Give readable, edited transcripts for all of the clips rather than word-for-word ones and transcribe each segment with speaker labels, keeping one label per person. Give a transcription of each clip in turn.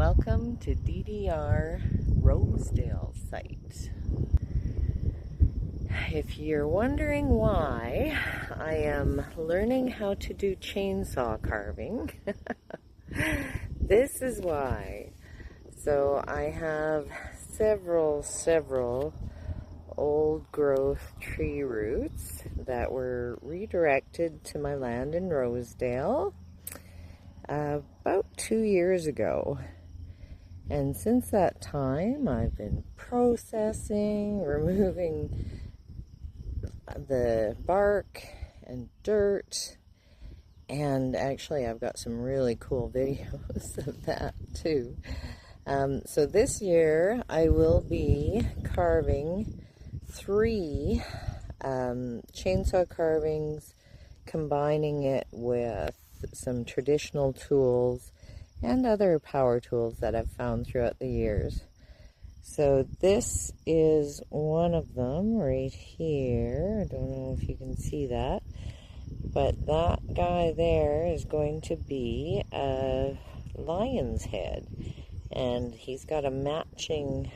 Speaker 1: Welcome to DDR Rosedale site. If you're wondering why I am learning how to do chainsaw carving, this is why. So I have several old growth tree roots that were redirected to my land in Rosedale about 2 years ago. And since that time, I've been processing, removing the bark and dirt, and actually I've got some really cool videos of that too. So this year I will be carving 3 chainsaw carvings, combining it with some traditional tools and other power tools that I've found throughout the years. So this is one of them right here. I don't know if you can see that, but that guy there is going to be a lion's head, and he's got a matching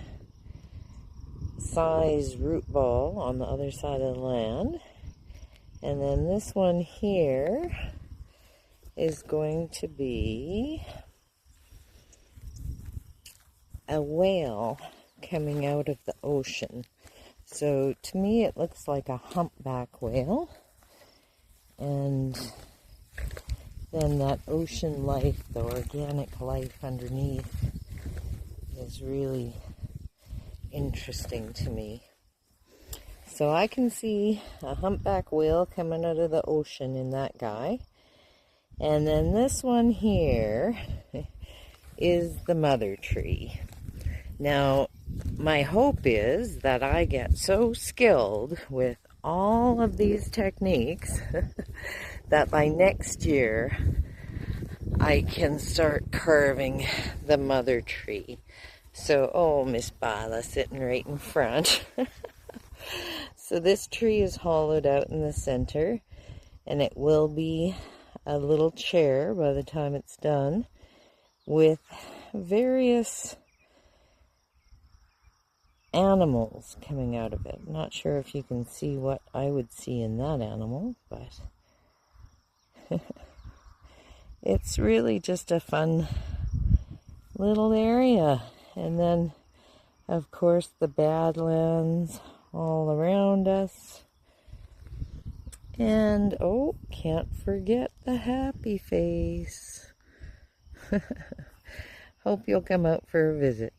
Speaker 1: size root ball on the other side of the land. And then this one here is going to be a whale coming out of the ocean. So to me it looks like a humpback whale, and then that ocean life, the organic life underneath, is really interesting to me. So I can see a humpback whale coming out of the ocean in that guy. And then this one here is the mother tree. Now, my hope is that I get so skilled with all of these techniques that by next year I can start carving the mother tree. So, oh, Miss Bala sitting right in front. So this tree is hollowed out in the center, and it will be a little chair by the time it's done, with various animals coming out of it. I'm not sure if you can see what I would see in that animal, but it's really just a fun little area. And then, of course, the Badlands all around us. And, oh, can't forget the happy face. Hope you'll come out for a visit.